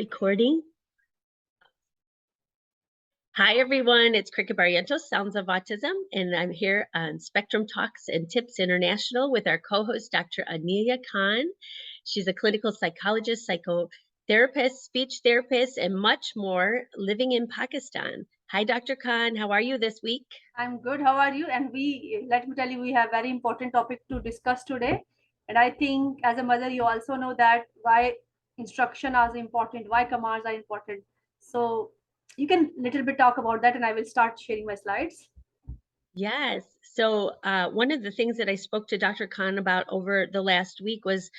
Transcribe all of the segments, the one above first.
Recording. Hi, everyone. It's Cricket Barrientos, Sounds of Autism, and I'm here on Spectrum Talks and Tips International with our co-host, Dr. Anelia Khan. She's a clinical psychologist, psychotherapist, speech therapist, and much more living in Pakistan. Hi, Dr. Khan. How are you this week? I'm good. How are you? And let me tell you, we have very important topic to discuss today. And I think as a mother, you also know that why instruction are important, why commands are important. So you can little bit talk about that, and I will start sharing my slides. Yes. So, one of the things that I spoke to Dr. Khan about over the last week was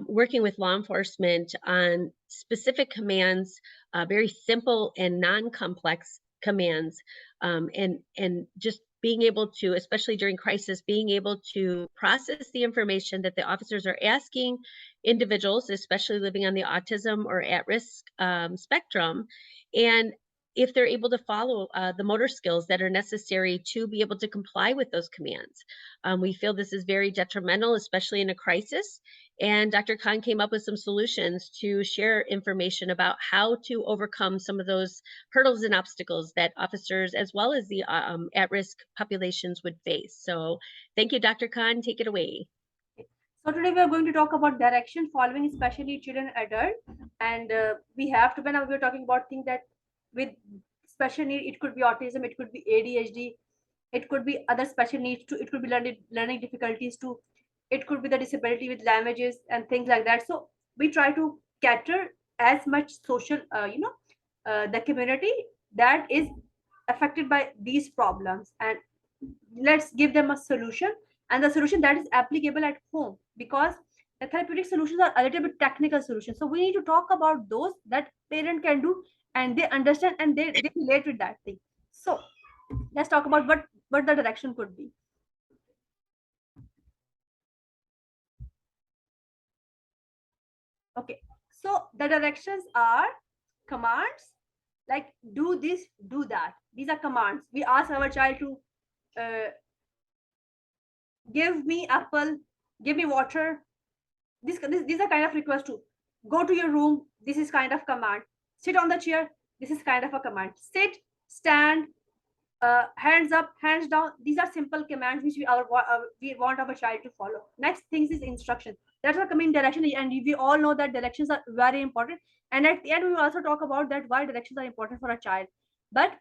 working with law enforcement on specific commands, very simple and non-complex commands, and just being able to, especially during crisis, being able to process the information that the officers are asking individuals, especially living on the autism or at-risk spectrum, and if they're able to follow the motor skills that are necessary to be able to comply with those commands. We feel this is very detrimental, especially in a crisis. And Dr. Khan came up with some solutions to share information about how to overcome some of those hurdles and obstacles that officers, as well as the at risk populations, would face. So, thank you, Dr. Khan. Take it away. So today we are going to talk about direction following especially children and adult. And we have to, when we're talking about things that with special need, it could be autism, it could be ADHD, it could be other special needs too, it could be learning difficulties too, it could be the disability with languages and things like that. So we try to cater as much social, the community that is affected by these problems, and let's give them a solution, and the solution that is applicable at home, because the therapeutic solutions are a little bit technical solutions, so we need to talk about those that parent can do and they understand and they relate with that thing. So let's talk about what the direction could be. Okay, so the directions are commands, like do this, do that. These are commands. We ask our child to give me apple, give me water. These are kind of requests too. Go to your room. This is kind of command. Sit on the chair. This is kind of a command. Sit, stand, hands up, hands down. These are simple commands which we want our child to follow. Next things is instruction. That's what coming direction, and we all know that directions are very important. And at the end, we will also talk about that why directions are important for a child. But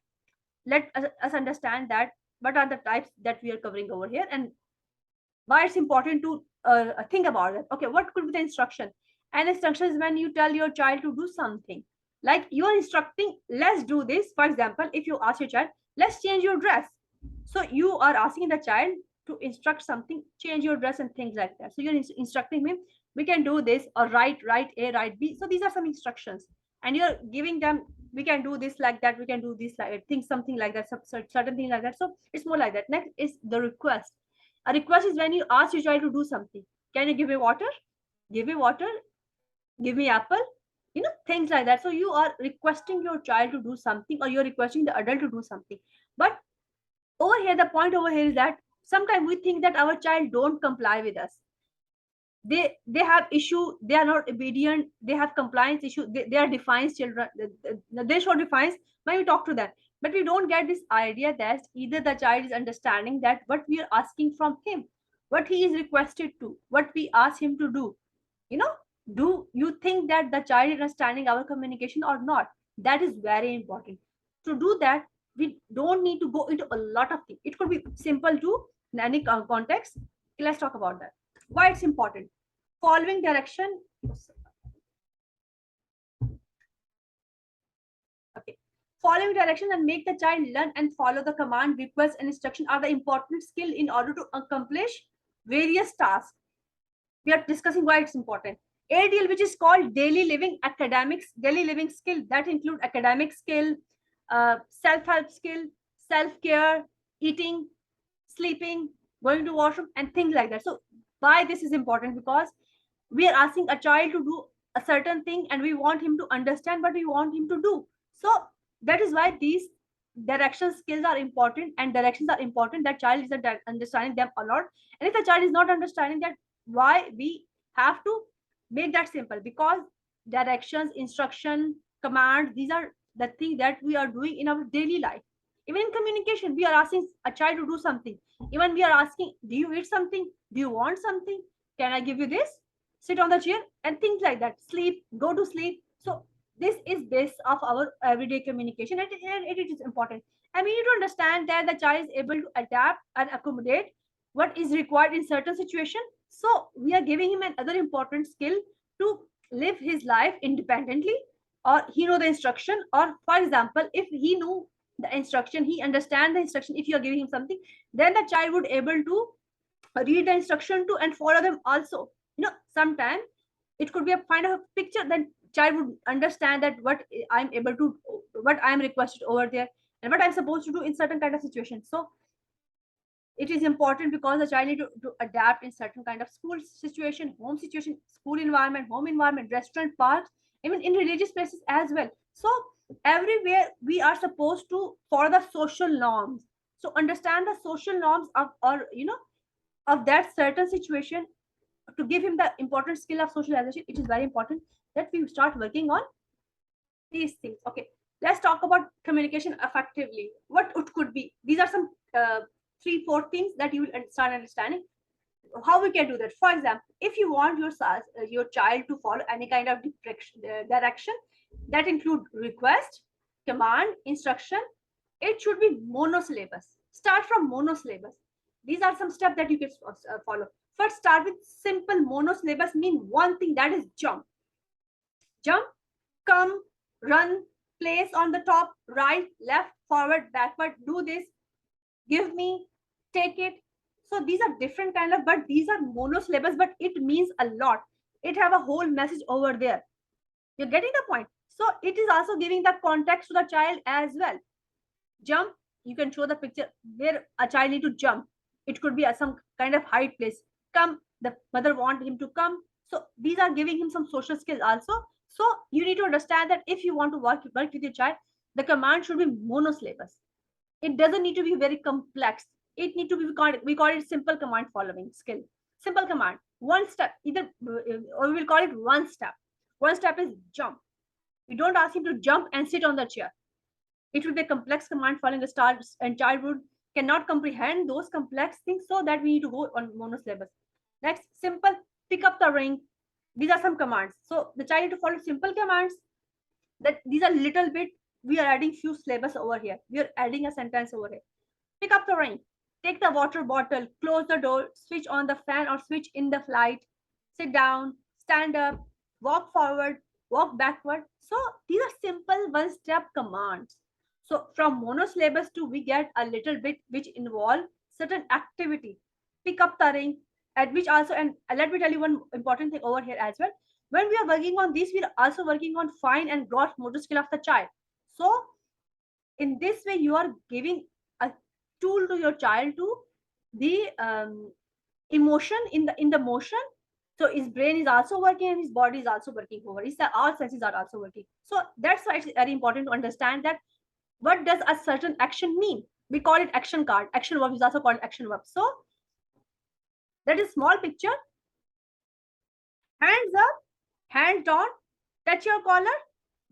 let us understand that what are the types that we are covering over here, and why it's important to think about it. Okay, what could be the instruction? And instruction is when you tell your child to do something, like you are instructing, let's do this. For example, if you ask your child, let's change your dress, so you are asking the child to instruct something, change your dress and things like that. So you're instructing him, we can do this, or write A, write B. So these are some instructions, and you're giving them, we can do this like that, we can do this like think something like that, certain things like that. So it's more like that. Next is the request. A request is when you ask your child to do something. Can you give me water? Give me water. Give me apple. Things like that. So you are requesting your child to do something, or you're requesting the adult to do something. But over here, the point over here is that sometimes we think that our child don't comply with us. They have issue. They are not obedient. They have compliance issue. They are defiance children. They show defiance when we talk to them. But we don't get this idea that either the child is understanding that what we are asking from him, what he is requested to, what we ask him to do. You know, do you think that the child is understanding our communication or not? That is very important. To do that, we don't need to go into a lot of things. It could be simple to in any context. Let's talk about that. Why it's important. Following direction. Okay. Following directions and make the child learn and follow the command, request, and instruction are the important skill in order to accomplish various tasks. We are discussing why it's important. ADL, which is called daily living academics, daily living skill, that include academic skill, self-help skill, self-care, eating, sleeping, going to washroom, and things like that. So why this is important? Because we are asking a child to do a certain thing, and we want him to understand what we want him to do. So that is why these direction skills are important, and directions are important, that child is understanding them a lot. And if the child is not understanding that, why we have to make that simple, because directions, instruction, commands. These are the things that we are doing in our daily life. Even in communication, we are asking a child to do something. Even we are asking, do you eat something? Do you want something? Can I give you this? Sit on the chair and things like that. Sleep, go to sleep. So this is base of our everyday communication, and it is important. And we need to understand that the child is able to adapt and accommodate what is required in certain situation. So we are giving him another important skill to live his life independently, or he know the instruction, or for example, if he knew the instruction, he understand the instruction, if you are giving him something, then the child would able to read the instruction too and follow them also. Sometimes it could be a kind of a picture, then child would understand that what I'm able to, what I'm requested over there, and what I'm supposed to do in certain kind of situations. So it is important because the child need to adapt in certain kind of school situation, home situation, school environment, home environment, restaurant, parks, even in religious places as well. So everywhere we are supposed to follow the social norms. So understand the social norms of, or of that certain situation, to give him the important skill of socialization. It is very important that we start working on these things. Okay, let's talk about communication effectively. What it could be. These are some 3-4 things that you will start understanding how we can do that. For example, if you want your child to follow any kind of direction that include request, command, instruction, it should be monosyllabus. Start from monosyllabus. These are some steps that you can follow. First, start with simple monosyllabus. Mean one thing, that is jump. Jump, come, run, place on the top, right, left, forward, backward, do this, give me, take it. So these are different kind of, but these are monosyllabus, but it means a lot. It have a whole message over there. You're getting the point. So it is also giving the context to the child as well. Jump, you can show the picture where a child need to jump. It could be some kind of height place. Come, the mother want him to come. So these are giving him some social skills also. So you need to understand that if you want to work with your child, the command should be monosyllabus. It doesn't need to be very complex. It need to be, we call it simple command following skill. Simple command, one step, either, or we will call it one step. One step is jump. We don't ask him to jump and sit on the chair. It will be a complex command following a start, and childhood cannot comprehend those complex things, so that we need to go on monosyllabus. Next, simple, pick up the ring. These are some commands. So the child need to follow simple commands. That these are little bit, we are adding few syllabus over here. We are adding a sentence over here. Pick up the ring. Take the water bottle. Close the door. Switch on the fan or switch in the light. Sit down. Stand up. Walk forward. Walk backward. So these are simple one-step commands. So from monosyllabus to we get a little bit which involve certain activity. Pick up the ring, at which also, and let me tell you one important thing over here as well. When we are working on this, we are also working on fine and gross motor skill of the child. So in this way, you are giving a tool to your child to the emotion in the motion. So his brain is also working and his body is also working over. All senses are also working. So that's why it's very important to understand that what does a certain action mean. We call it action card. Action verb is also called action verb. So that is small picture. Hands up, hands down, touch your collar,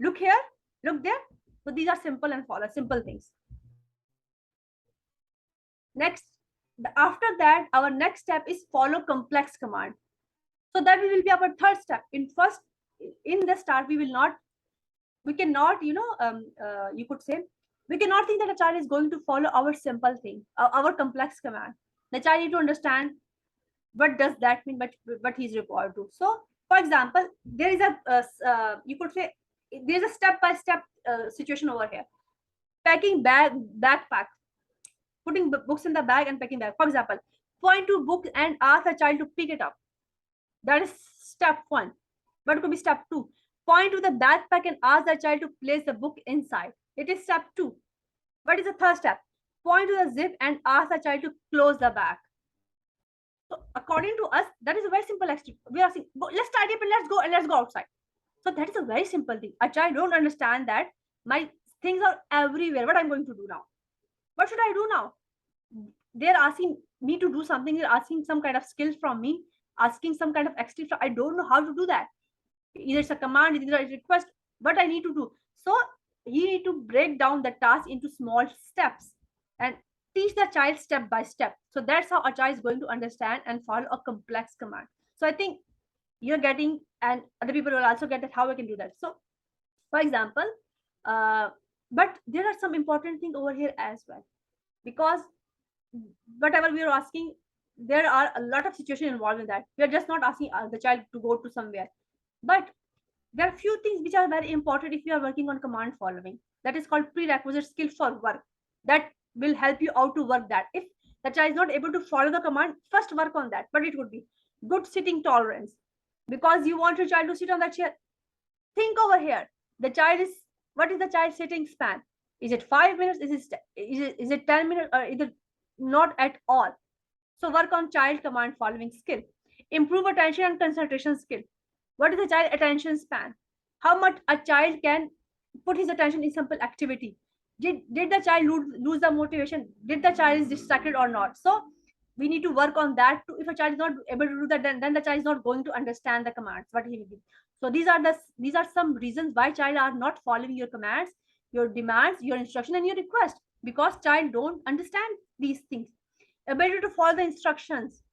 look here, look there. So these are simple and follow simple things. Next, after that, our next step is follow complex command. So that will be our third step. In the start, we cannot, you could say, we cannot think that a child is going to follow our simple thing, our complex command. The child need to understand what does that mean, what he's required to. So, for example, there is you could say, there is a step-by-step situation over here. Packing backpack, putting books in the bag and packing bag. For example, point to book and ask a child to pick it up. That is step 1. What could be step 2? Point to the backpack and ask the child to place the book inside. It is step 2. What is the third step? Point to the zip and ask the child to close the bag. So according to us, that is a very simple activity. We are saying, let's tidy up and let's go outside. So that is a very simple thing. A child don't understand that my things are everywhere. What I'm going to do now? What should I do now? They're asking me to do something. They're asking some kind of skill from me, asking some kind of extra. I don't know how to do that. Either it's a command, either it's a request, what I need to do. So you need to break down the task into small steps and teach the child step by step. So that's how a child is going to understand and follow a complex command. So I think you're getting, and other people will also get that how I can do that. So for example, but there are some important thing over here as well, because whatever we are asking, there are a lot of situations involved in that. We are just not asking the child to go to somewhere, but there are few things which are very important if you are working on command following. That is called prerequisite skill for work. That will help you out to work that. If the child is not able to follow the command, first work on that. But it would be good sitting tolerance, because you want your child to sit on that chair. Think over here. The child is, what is the child sitting span? Is it 5 minutes? Is it 10 minutes, or is it not at all? So work on child command following skill. Improve attention and concentration skill. What is the child attention span? How much a child can put his attention in simple activity? Did the child lose the motivation? Did the child is distracted or not? So we need to work on that too. If a child is not able to do that, then the child is not going to understand the commands what he will do. So these are some reasons why child are not following your commands, your demands, your instruction, and your request, because child don't understand these things. Ability to follow the instructions,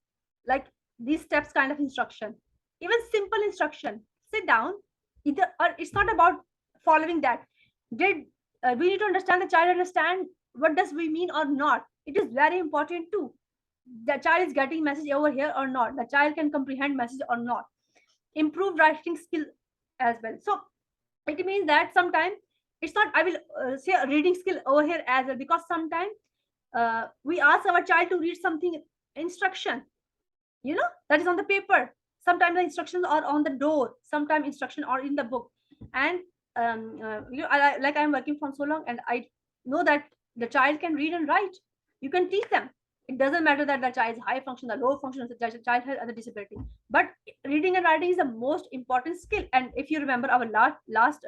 like these steps kind of instruction, even simple instruction, sit down, either, or it's not about following that. Did we need to understand the child understand what does we mean or not? It is very important too. The child is getting message over here or not, the child can comprehend message or not. Improve writing skill as well. So it means that sometimes it's not, I will say a reading skill over here as well, because sometimes we ask our child to read something instruction, that is on the paper. Sometimes the instructions are on the door, sometimes instruction are in the book. And like I'm working from so long, and I know that the child can read and write. You can teach them. It doesn't matter that the child is high function, the low function, the child has other disability, but reading and writing is the most important skill. And if you remember our last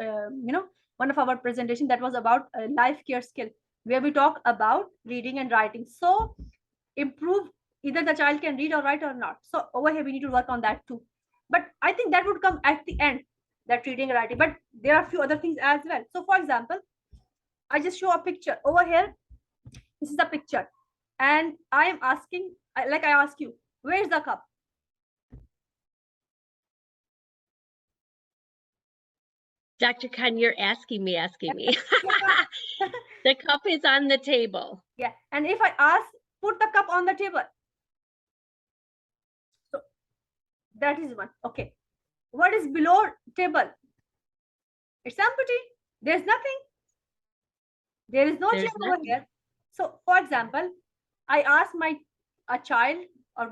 one of our presentation, that was about life care skill, where we talk about reading and writing. So improve, either the child can read or write or not. So over here we need to work on that too. But I think that would come at the end, that reading and writing. But there are a few other things as well. So for example, I just show a picture over here. This is a picture, and I am asking, like I ask you, where's the cup? Dr. Khan, you're asking me. The cup is on the table. Yeah, and if I ask, put the cup on the table. So that is one. Okay. What is below table? It's empty. There's nothing. There is no chair over here. So for example, I ask a child or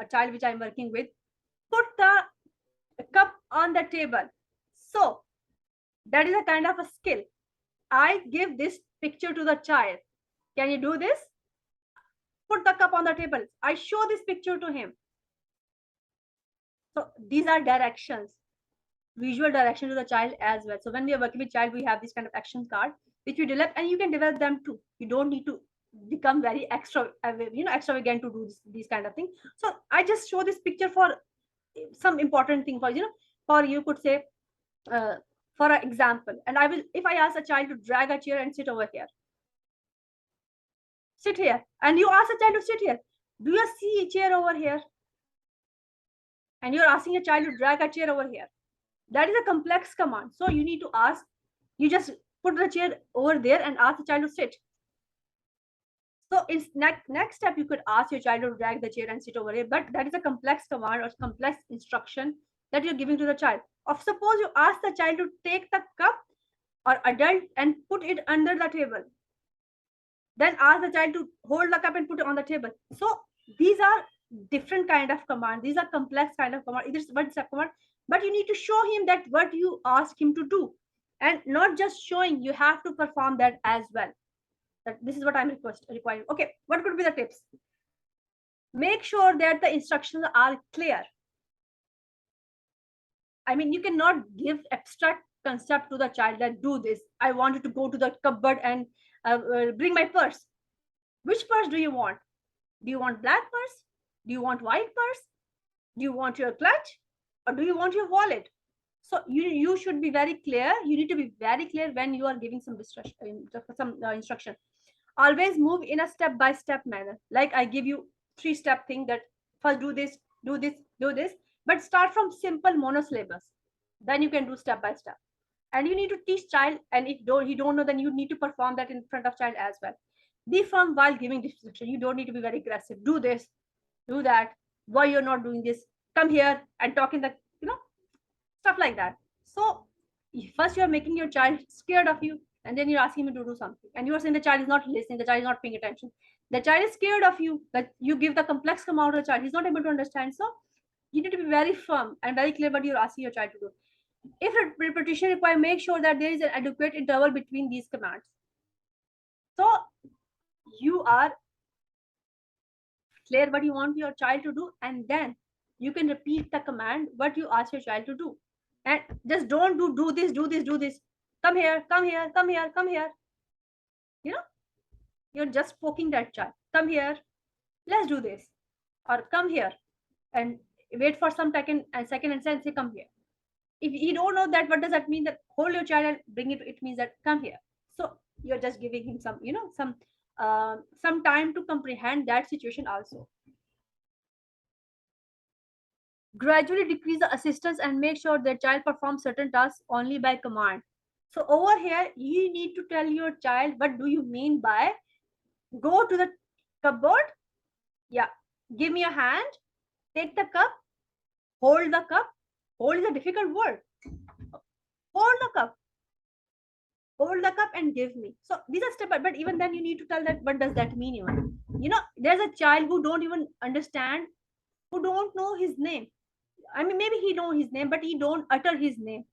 a child which I'm working with, put the cup on the table. So that is a kind of a skill. I give this picture to the child. Can you do this? Put the cup on the table. I show this picture to him. So these are directions, visual direction to the child as well. So when we are working with child, we have this kind of action card which we develop, and you can develop them too. You don't need to become very extravagant to do these kind of things. So I just show this picture for some important thing, for you could say, for an example. And I will, if I ask a child to drag a chair and sit over here, sit here, and you ask a child to sit here, do you see a chair over here? And you're asking a child to drag a chair over here. That is a complex command. So you need to ask, you just put the chair over there and ask the child to sit. So in next step, you could ask your child to drag the chair and sit over here, but that is a complex command or complex instruction that you're giving to the child. Or suppose you ask the child to take the cup or adult and put it under the table. Then ask the child to hold the cup and put it on the table. So these are different kind of command. These are complex kind of command. Either one step command, but you need to show him that what you ask him to do, and not just showing, you have to perform that as well. That this is what I'm requiring. Okay, what could be the tips? Make sure that the instructions are clear. I mean, you cannot give abstract concept to the child that do this. I wanted to go to the cupboard and bring my purse. Which purse do you want? Do you want black purse? Do you want white purse? Do you want your clutch? Or do you want your wallet? So you should be very clear. You need to be very clear when you are giving some instruction. Always move in a step-by-step manner. Like I give you 3-step thing that first do this, do this, do this, but start from simple monosyllables. Then you can do step by step. And you need to teach child, and if he don't know, then you need to perform that in front of child as well. Be firm while giving instruction. You don't need to be very aggressive. Do this, do that. Why you're not doing this? Come here and talk in the, stuff like that. So first you're making your child scared of you, and then you're asking him to do something, and you're saying the child is not listening, the child is not paying attention. The child is scared of you, that you give the complex command to the child, he's not able to understand. So you need to be very firm and very clear what you're asking your child to do. If repetition required, make sure that there is an adequate interval between these commands. So you are clear what you want your child to do, and then you can repeat the command what you ask your child to do. And just don't do this, do this, do this. Come here, come here, come here, come here. You're just poking that child. Come here, let's do this. Or come here and wait for some second and say, come here. If you don't know that, what does that mean? That hold your child and bring it, it means that come here. So you're just giving him some time to comprehend that situation also. Gradually decrease the assistance and make sure the child performs certain tasks only by command. So over here, you need to tell your child, what do you mean by go to the cupboard? Yeah, give me a hand, take the cup, hold the cup. Hold is a difficult word. Hold the cup. Hold the cup and give me. So these are steps, but even then you need to tell that what does that mean even. There's a child who don't even understand, who don't know his name. I mean, maybe he know his name, but he don't utter his name.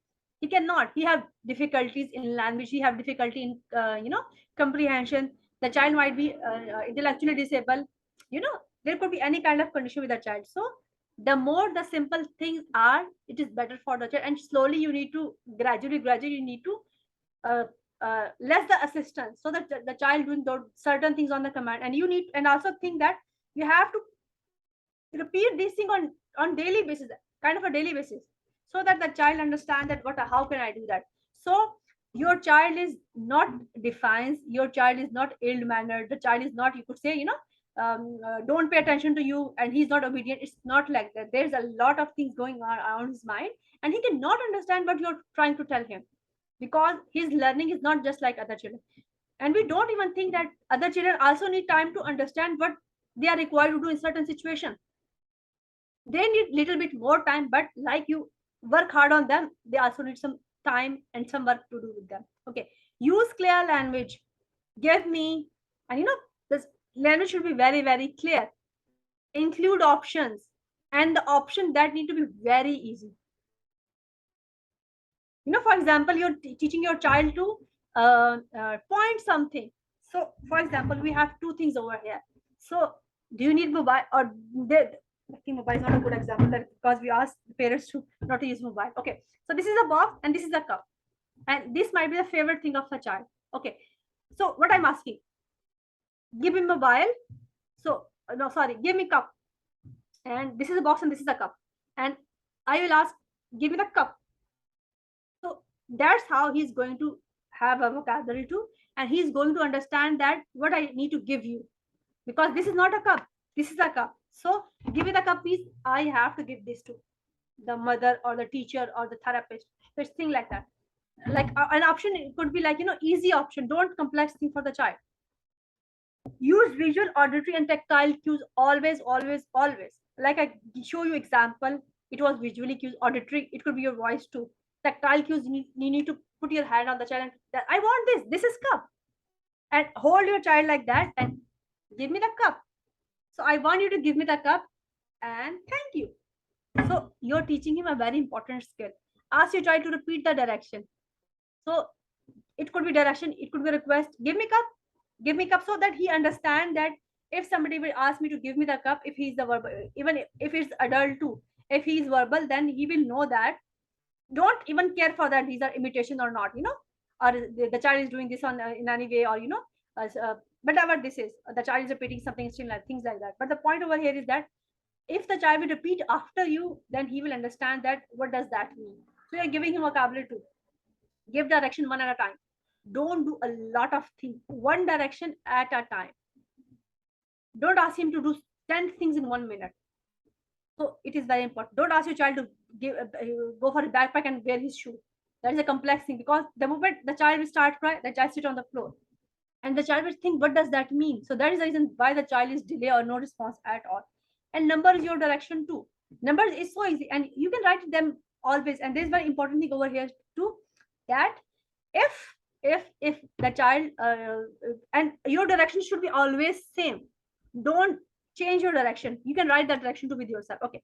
He cannot. He have difficulties in language. He have difficulty in comprehension. The child might be intellectually disabled. There could be any kind of condition with the child. So the more the simple things are, it is better for the child. And slowly you need to gradually you need to less the assistance, so that the child doing those certain things on the command. And you need, and also think that you have to repeat this thing on daily basis, kind of a daily basis, so that the child understand that how can I do that. So your child is not defiance, your child is not ill mannered, the child is not, you could say, don't pay attention to you and he's not obedient. It's not like that. There's a lot of things going on around his mind, and he cannot understand what you're trying to tell him, because his learning is not just like other children. And we don't even think that other children also need time to understand what they are required to do in certain situation. They need little bit more time, but like you work hard on them, they also need some time and some work to do with them. Okay, use clear language, give me, and this language should be very, very clear. Include options, and the option that need to be very easy. For example, you're teaching your child to point something. So for example, we have two things over here. So do you need mobile, or I think mobile is not a good example, that because we ask parents to not to use mobile. Okay, so this is a box and this is a cup, and this might be the favorite thing of the child. Okay, so what I'm asking, give me mobile. So no, sorry, give me cup, and this is a box and this is a cup, and I will ask, give me the cup. So that's how he's going to have a vocabulary too, and he's going to understand that what I need to give you, because this is not a cup, this is a cup. So give me the cup means I have to give this to the mother or the teacher or the therapist. There's thing like that. Like an option, it could be like, easy option. Don't complex thing for the child. Use visual, auditory, and tactile cues always, always, always. Like I show you example, it was visually cues. Auditory, it could be your voice too. Tactile cues, you need to put your hand on the child and that I want this is cup, and hold your child like that and give me the cup. So I want you to give me the cup and thank you. So you're teaching him a very important skill. Ask your child to repeat the direction. So it could be direction, it could be request, give me cup, so that he understand that if somebody will ask me to give me the cup, if he's the verbal, even if it's adult too, if he's verbal, then he will know that. Don't even care for that these are imitation or not, or the child is doing this on in any way, or whatever this is, the child is repeating something, still like things like that. But the point over here is that if the child will repeat after you, then he will understand that what does that mean. So you're giving him vocabulary too. Give direction one at a time. Don't do a lot of things. One direction at a time. Don't ask him to do 10 things in 1 minute. So it is very important. Don't ask your child to go for a backpack and wear his shoe. That is a complex thing, because the moment the child will start crying, the child sit on the floor, and the child will think, what does that mean? So that is the reason why the child is delay or no response at all. And number is your direction too. Numbers is so easy, and you can write them always. And there's very important thing over here too, that if the child and your direction should be always same. Don't change your direction. You can write that direction too with yourself. Okay.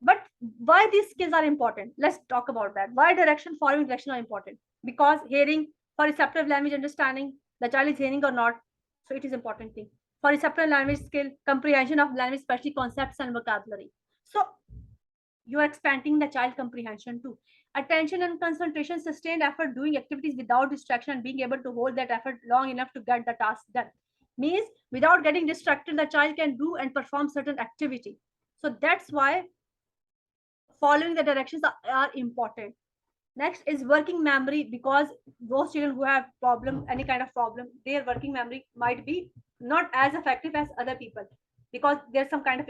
But why these skills are important? Let's talk about that. Why direction, following direction are important? Because hearing, for receptive language understanding, the child is hearing or not. So it is important thing. For receptive language skill, comprehension of language, especially concepts and vocabulary. So you are expanding the child comprehension too. Attention and concentration, sustained effort, doing activities without distraction, and being able to hold that effort long enough to get the task done. Means without getting distracted, the child can do and perform certain activity. So that's why following the directions are important. Next is working memory, because those children who have problem, any kind of problem, their working memory might be not as effective as other people, because there's some kind of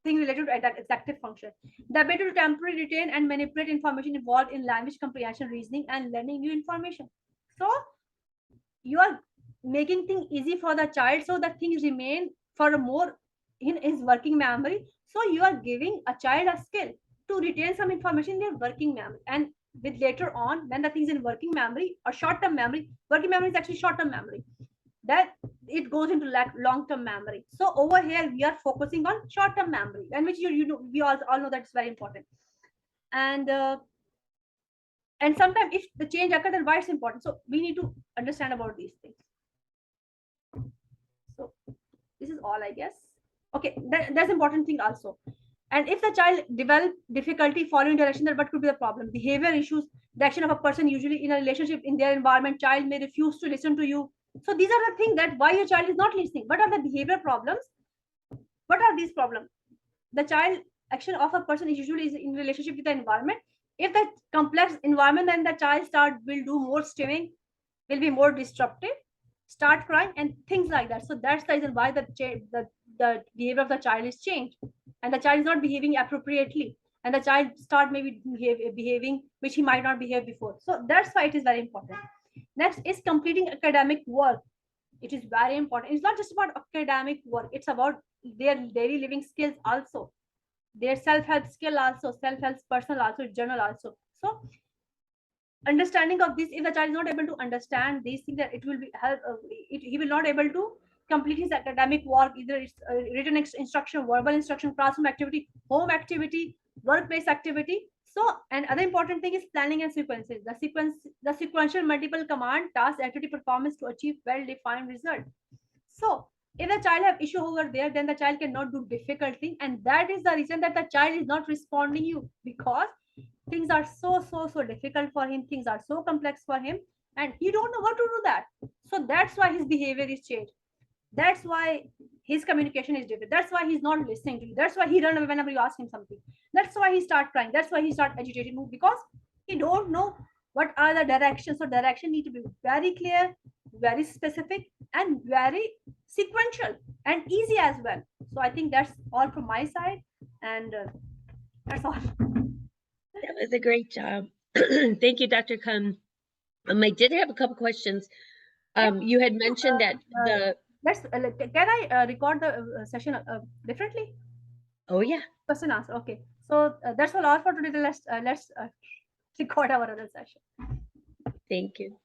thing related to that executive function. The ability to temporarily retain and manipulate information involved in language comprehension, reasoning, and learning new information. So you are making things easy for the child, so that things remain for more in his working memory. So you are giving a child a skill to retain some information in their working memory, and with later on when the things in working memory or short-term memory, working memory is actually short-term memory, that it goes into like long-term memory. So over here we are focusing on short-term memory, and which you know we all know that's very important. And sometimes if the change occurs, then why it's important, so we need to understand about these things. So this is all, I guess. Okay, that's important thing also. And if the child develop difficulty following direction, then what could be the problem? Behavior issues, the action of a person usually in a relationship in their environment, child may refuse to listen to you. So these are the things that why your child is not listening. What are the behavior problems? What are these problems? The child action of a person is usually is in relationship with the environment. If the complex environment, then the child will do more stimming, will be more disruptive, start crying, and things like that. So that's the reason why the behavior of the child is changed, and the child is not behaving appropriately, and the child start maybe behaving which he might not behave before. So that's why it is very important. Next is completing academic work. It is very important. It's not just about academic work, it's about their daily living skills also, their self-help skill also, self-help personal also, journal also. So understanding of this, if the child is not able to understand these things, that it will be help he will not able to complete his academic work, either it's written instruction, verbal instruction, classroom activity, home activity, workplace activity. So another important thing is planning and sequences. The sequential multiple command task activity performance to achieve well defined result. So if the child have issue over there, then the child cannot do difficult thing, and that is the reason that the child is not responding you, because things are so difficult for him, things are so complex for him, and he don't know what to do that. So that's why his behavior is changed, that's why his communication is different, that's why he's not listening to you, that's why he run away whenever you ask him something, that's why he start crying, that's why he start agitating, because he don't know what are the directions. So direction need to be very clear, very specific, and very sequential and easy as well. So I think that's all from my side, and that's all. That was a great job. Thank you, Dr. Khan. I did have a couple questions. You had mentioned that the Can I record the session differently? oh yeah, Question answer. Okay. So that's all for today. Let's record our other session. thank you.